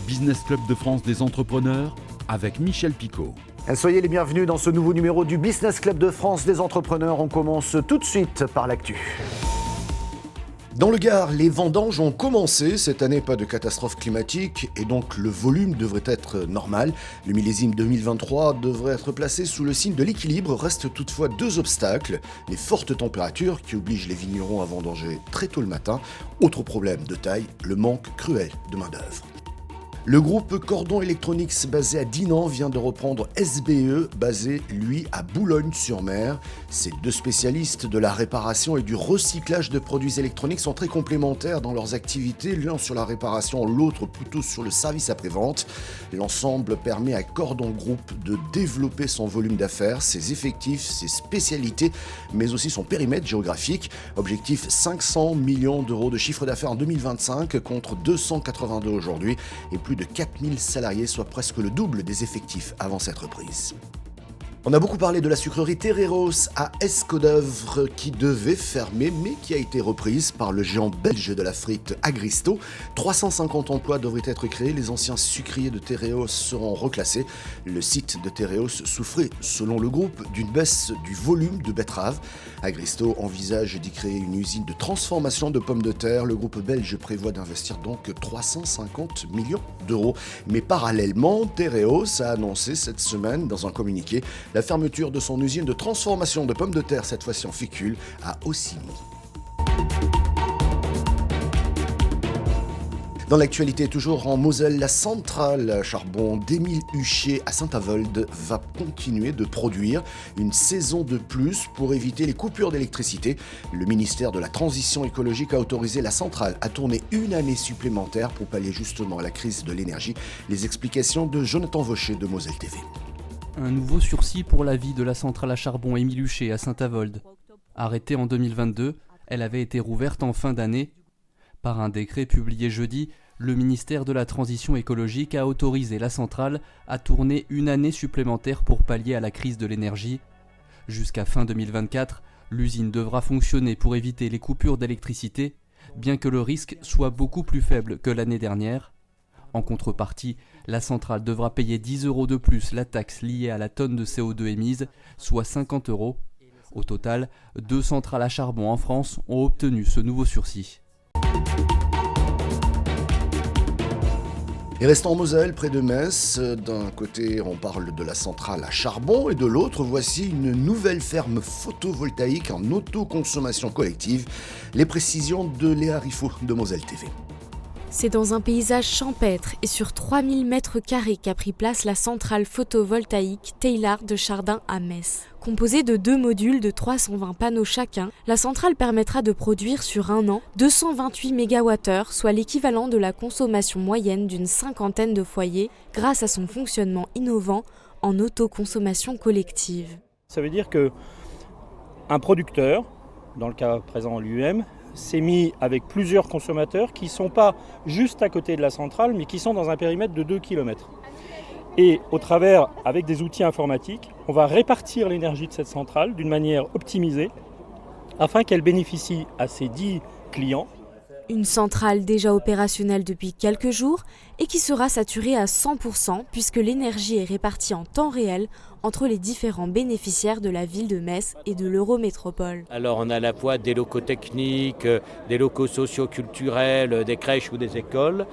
Business Club de France des entrepreneurs avec Michel Picot. Soyez les bienvenus dans ce nouveau numéro du Business Club de France des entrepreneurs. On commence tout de suite par l'actu. Dans le Gard, les vendanges ont commencé. Cette année, pas de catastrophe climatique et donc le volume devrait être normal. Le millésime 2023 devrait être placé sous le signe de l'équilibre. Restent toutefois deux obstacles. Les fortes températures qui obligent les vignerons à vendanger très tôt le matin. Autre problème de taille, le manque cruel de main-d'œuvre. Le groupe Cordon Electronics, basé à Dinan, vient de reprendre SBE, basé, lui, à Boulogne-sur-Mer. Ces deux spécialistes de la réparation et du recyclage de produits électroniques sont très complémentaires dans leurs activités, l'un sur la réparation, l'autre plutôt sur le service après-vente. L'ensemble permet à Cordon Group de développer son volume d'affaires, ses effectifs, ses spécialités, mais aussi son périmètre géographique. Objectif 500 millions d'euros de chiffre d'affaires en 2025 contre 282 aujourd'hui et plus de 4000 salariés, soit presque le double des effectifs avant cette reprise. On a beaucoup parlé de la sucrerie Terreros à Escaudoeuvres qui devait fermer mais qui a été reprise par le géant belge de la frite Agristo. 350 emplois devraient être créés, les anciens sucriers de Terreos seront reclassés. Le site de Terreos souffrait, selon le groupe, d'une baisse du volume de betteraves. Agristo envisage d'y créer une usine de transformation de pommes de terre. Le groupe belge prévoit d'investir donc 350 millions d'euros. Mais parallèlement, Terreos a annoncé cette semaine dans un communiqué la fermeture de son usine de transformation de pommes de terre, cette fois-ci en fécule, à Ossigny. Dans l'actualité, toujours en Moselle, la centrale à charbon d'Émile Huchet à Saint-Avold va continuer de produire une saison de plus pour éviter les coupures d'électricité. Le ministère de la Transition écologique a autorisé la centrale à tourner une année supplémentaire pour pallier justement à la crise de l'énergie. Les explications de Jonathan Vaucher de Moselle TV. Un nouveau sursis pour la vie de la centrale à charbon Émile Huchet à Saint-Avold. Arrêtée en 2022, elle avait été rouverte en fin d'année. Par un décret publié jeudi, le ministère de la Transition écologique a autorisé la centrale à tourner une année supplémentaire pour pallier à la crise de l'énergie. Jusqu'à fin 2024, l'usine devra fonctionner pour éviter les coupures d'électricité, bien que le risque soit beaucoup plus faible que l'année dernière. En contrepartie, la centrale devra payer 10 € de plus la taxe liée à la tonne de CO2 émise, soit 50 €. Au total, 2 centrales à charbon en France ont obtenu ce nouveau sursis. Et restant en Moselle, près de Metz, d'un côté on parle de la centrale à charbon et de l'autre voici une nouvelle ferme photovoltaïque en autoconsommation collective. Les précisions de Léa Riffaut de Moselle TV. C'est dans un paysage champêtre et sur 3000 m² qu'a pris place la centrale photovoltaïque Teilhard de Chardin à Metz. Composée de 2 modules de 320 panneaux chacun, la centrale permettra de produire sur un an 228 MWh, soit l'équivalent de la consommation moyenne d'une cinquantaine de foyers, grâce à son fonctionnement innovant en autoconsommation collective. Ça veut dire qu'un producteur, dans le cas présent l'UM, s'est mis avec plusieurs consommateurs qui ne sont pas juste à côté de la centrale, mais qui sont dans un périmètre de 2 km. Et au travers, avec des outils informatiques, on va répartir l'énergie de cette centrale d'une manière optimisée afin qu'elle bénéficie à ses 10 clients. Une centrale déjà opérationnelle depuis quelques jours et qui sera saturée à 100% puisque l'énergie est répartie en temps réel entre les différents bénéficiaires de la ville de Metz et de l'Eurométropole. Alors on a à la fois des locaux techniques, des locaux socio-culturels, des crèches ou des écoles,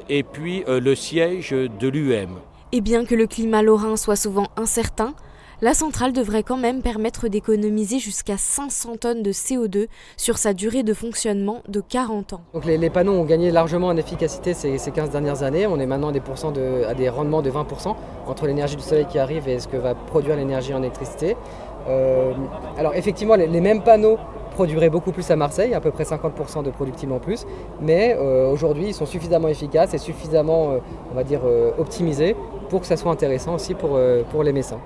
et puis le siège de l'UM. Et bien que le climat lorrain soit souvent incertain, la centrale devrait quand même permettre d'économiser jusqu'à 500 tonnes de CO2 sur sa durée de fonctionnement de 40 ans. Donc les panneaux ont gagné largement en efficacité ces 15 dernières années. On est maintenant à des rendements de 20% entre l'énergie du soleil qui arrive et ce que va produire l'énergie en électricité. Alors effectivement, les mêmes panneaux produiraient beaucoup plus à Marseille, à peu près 50% de productibles en plus, mais aujourd'hui ils sont suffisamment efficaces et suffisamment optimisés pour que ça soit intéressant aussi pour les Messins.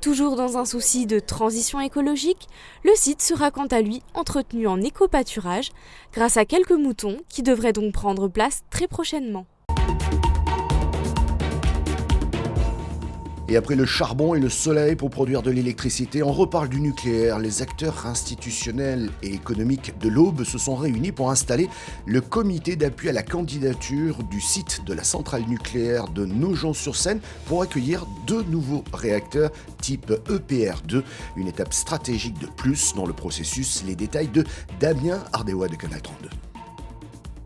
Toujours dans un souci de transition écologique, le site sera quant à lui entretenu en éco-pâturage grâce à quelques moutons qui devraient donc prendre place très prochainement. Et après le charbon et le soleil pour produire de l'électricité, on reparle du nucléaire. Les acteurs institutionnels et économiques de l'Aube se sont réunis pour installer le comité d'appui à la candidature du site de la centrale nucléaire de Nogent-sur-Seine pour accueillir 2 nouveaux réacteurs type EPR2, une étape stratégique de plus dans le processus. Les détails de Damien Ardéois de Canal 32.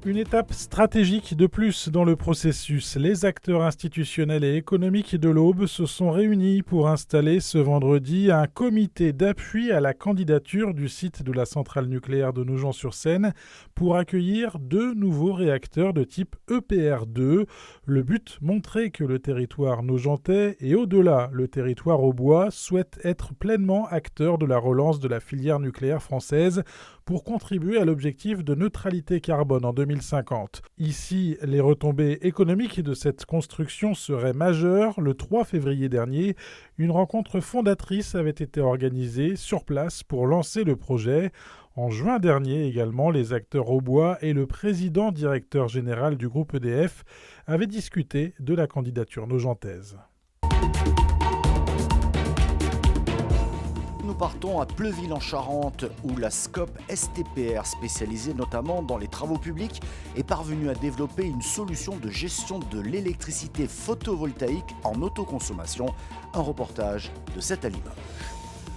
Une étape stratégique de plus dans le processus. Les acteurs institutionnels et économiques de l'Aube se sont réunis pour installer ce vendredi un comité d'appui à la candidature du site de la centrale nucléaire de Nogent-sur-Seine pour accueillir 2 nouveaux réacteurs de type EPR2. Le but, montrer que le territoire nogentais et au-delà le territoire aubois souhaite être pleinement acteur de la relance de la filière nucléaire française pour contribuer à l'objectif de neutralité carbone en 2050. Ici, les retombées économiques de cette construction seraient majeures. Le 3 février dernier, une rencontre fondatrice avait été organisée sur place pour lancer le projet. En juin dernier également, les acteurs aubois et le président directeur général du groupe EDF avaient discuté de la candidature nogentaise. Nous partons à Pleuville-en-Charente où la SCOP STPR, spécialisée notamment dans les travaux publics, est parvenue à développer une solution de gestion de l'électricité photovoltaïque en autoconsommation. Un reportage de cette Limoges.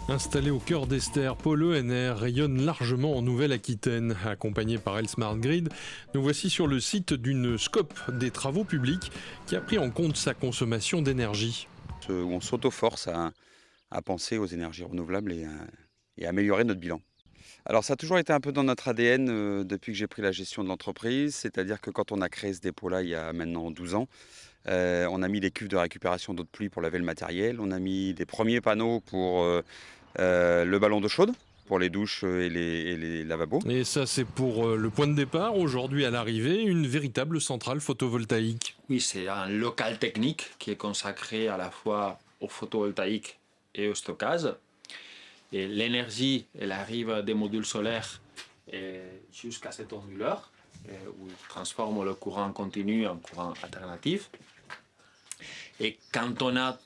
Installé au cœur d'Esther, Pôle ENR rayonne largement en Nouvelle-Aquitaine. Accompagné par Elsmart Grid, nous voici sur le site d'une SCOP des travaux publics qui a pris en compte sa consommation d'énergie. Où on s'auto-force à penser aux énergies renouvelables et à améliorer notre bilan. Alors ça a toujours été un peu dans notre ADN depuis que j'ai pris la gestion de l'entreprise, c'est-à-dire que quand on a créé ce dépôt-là il y a maintenant 12 ans, on a mis des cuves de récupération d'eau de pluie pour laver le matériel, on a mis des premiers panneaux pour le ballon d'eau chaude, pour les douches et les lavabos. Et ça c'est pour le point de départ, aujourd'hui à l'arrivée, une véritable centrale photovoltaïque. Oui, c'est un local technique qui est consacré à la fois au photovoltaïque et au stockage. Et l'énergie, elle arrive des modules solaires jusqu'à cet onduleur où il transforme le courant continu en courant alternatif. Et quand on a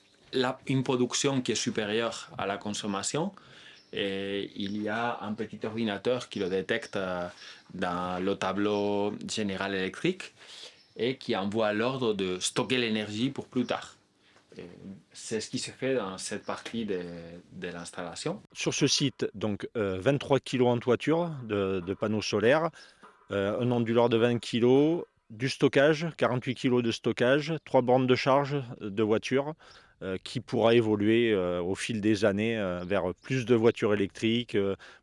une production qui est supérieure à la consommation, il y a un petit ordinateur qui le détecte dans le tableau général électrique et qui envoie l'ordre de stocker l'énergie pour plus tard. C'est ce qui se fait dans cette partie de l'installation. Sur ce site, donc 23 kg en toiture de panneaux solaires, un onduleur de 20 kg, du stockage, 48 kg de stockage, 3 bornes de charge de voitures qui pourra évoluer au fil des années vers plus de voitures électriques.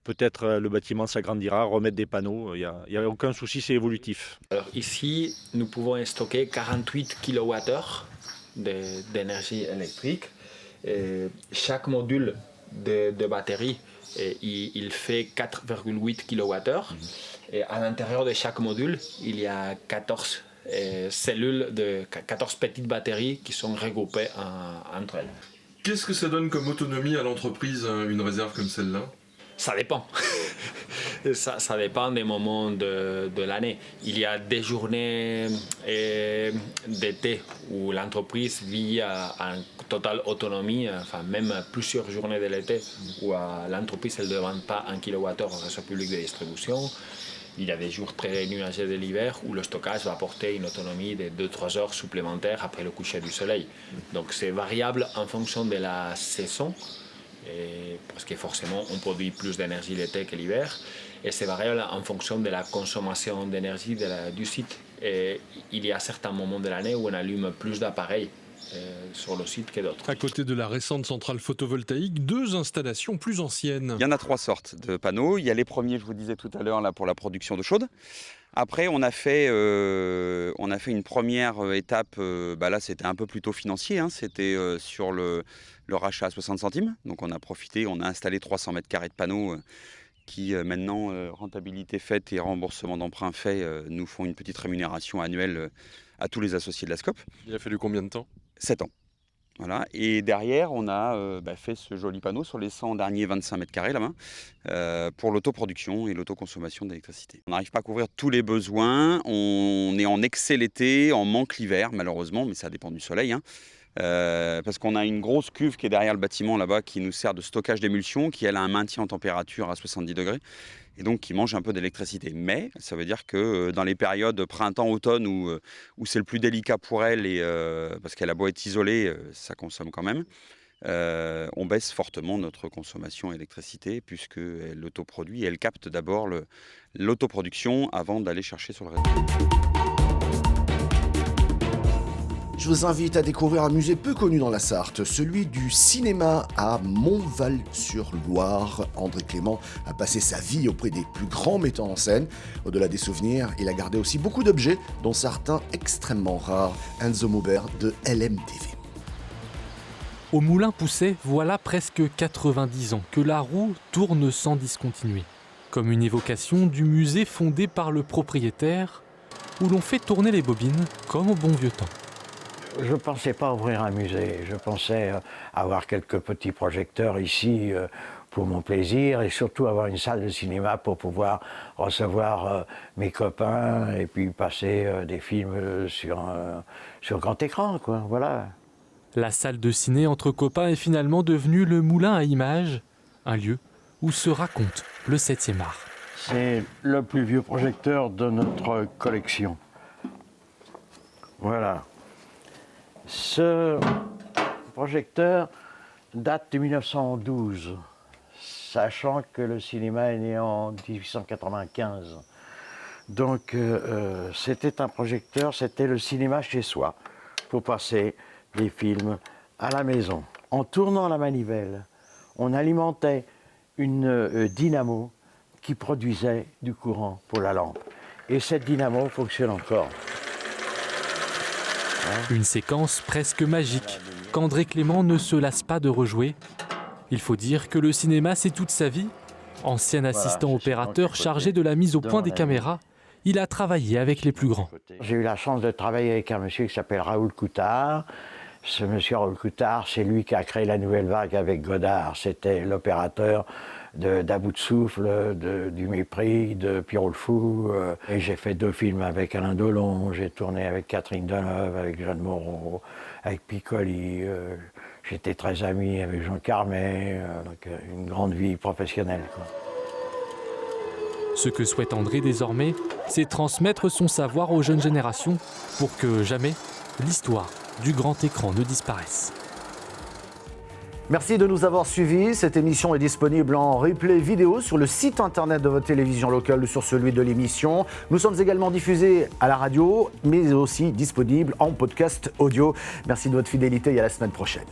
Peut-être le bâtiment s'agrandira, remettre des panneaux, il n'y a aucun souci, c'est évolutif. Alors ici, nous pouvons stocker 48 kWh d'énergie électrique. Chaque module de batterie, il fait 4,8 kWh. Et à l'intérieur de chaque module, il y a 14 cellules, 14 petites batteries qui sont regroupées entre elles. Qu'est-ce que ça donne comme autonomie à l'entreprise, une réserve comme celle-là ? Ça dépend. Ça dépend des moments de l'année. Il y a des journées d'été où l'entreprise vit en totale autonomie, enfin même plusieurs journées de l'été où l'entreprise elle ne demande pas 1 kWh au réseau public de distribution. Il y a des jours très nuageux de l'hiver où le stockage va apporter une autonomie de 2-3 heures supplémentaires après le coucher du soleil. Donc c'est variable en fonction de la saison. Parce que forcément on produit plus d'énergie l'été que l'hiver et c'est variable en fonction de la consommation d'énergie du site. Et il y a certains moments de l'année où on allume plus d'appareils sur le site que d'autres. À côté de la récente centrale photovoltaïque, 2 installations plus anciennes. Il y en a 3 sortes de panneaux. Il y a les premiers, je vous disais tout à l'heure, là, pour la production d'eau chaude. Après, on a fait une première étape, là c'était un peu plutôt financier, hein, c'était sur le rachat à 60 centimes. Donc on a profité, on a installé 300 mètres carrés de panneaux qui maintenant, rentabilité faite et remboursement d'emprunt fait, nous font une petite rémunération annuelle à tous les associés de la SCOP. Il a fallu combien de temps ? 7 ans. Voilà. Et derrière, on a fait ce joli panneau sur les 100 derniers 25 mètres carrés là-bas pour l'autoproduction et l'autoconsommation d'électricité. On n'arrive pas à couvrir tous les besoins. On est en excès l'été, en manque l'hiver, malheureusement, mais ça dépend du soleil. Parce qu'on a une grosse cuve qui est derrière le bâtiment là-bas qui nous sert de stockage d'émulsion, qui elle a un maintien en température à 70 degrés et donc qui mange un peu d'électricité. Mais ça veut dire que dans les périodes printemps-automne où c'est le plus délicat pour elle, parce qu'elle a beau être isolée, ça consomme quand même, on baisse fortement notre consommation d'électricité puisqu'elle l'autoproduit et elle capte d'abord l'autoproduction avant d'aller chercher sur le réseau. Je vous invite à découvrir un musée peu connu dans la Sarthe, celui du cinéma à Montval-sur-Loire. André Clément a passé sa vie auprès des plus grands metteurs en scène. Au-delà des souvenirs, il a gardé aussi beaucoup d'objets, dont certains extrêmement rares. Enzo Maubert de LMTV. Au Moulin Pousset, voilà presque 90 ans que la roue tourne sans discontinuer. Comme une évocation du musée fondé par le propriétaire, où l'on fait tourner les bobines comme au bon vieux temps. Je ne pensais pas ouvrir un musée, je pensais avoir quelques petits projecteurs ici pour mon plaisir et surtout avoir une salle de cinéma pour pouvoir recevoir mes copains et puis passer des films sur grand écran, quoi, voilà. La salle de ciné entre copains est finalement devenue le Moulin à images, un lieu où se raconte le 7e art. C'est le plus vieux projecteur de notre collection. Voilà. Ce projecteur date de 1912, sachant que le cinéma est né en 1895. Donc c'était un projecteur, c'était le cinéma chez soi, pour passer des films à la maison. En tournant la manivelle, on alimentait une dynamo qui produisait du courant pour la lampe. Et cette dynamo fonctionne encore. Une séquence presque magique qu'André Clément ne se lasse pas de rejouer. Il faut dire que le cinéma, c'est toute sa vie. Ancien assistant opérateur chargé de la mise au point des caméras, il a travaillé avec les plus grands. J'ai eu la chance de travailler avec un monsieur qui s'appelle Raoul Coutard. Ce monsieur Raoul Coutard, c'est lui qui a créé la Nouvelle Vague avec Godard. C'était l'opérateur d'À bout de souffle, du Mépris, de Pierrot le Fou. Et j'ai fait 2 films avec Alain Delon, j'ai tourné avec Catherine Deneuve, avec Jeanne Moreau, avec Piccoli. J'étais très ami avec Jean Carmet, donc une grande vie professionnelle, quoi. Ce que souhaite André désormais, c'est transmettre son savoir aux jeunes générations pour que jamais l'histoire du grand écran ne disparaisse. Merci de nous avoir suivis. Cette émission est disponible en replay vidéo sur le site internet de votre télévision locale ou sur celui de l'émission. Nous sommes également diffusés à la radio, mais aussi disponibles en podcast audio. Merci de votre fidélité et à la semaine prochaine.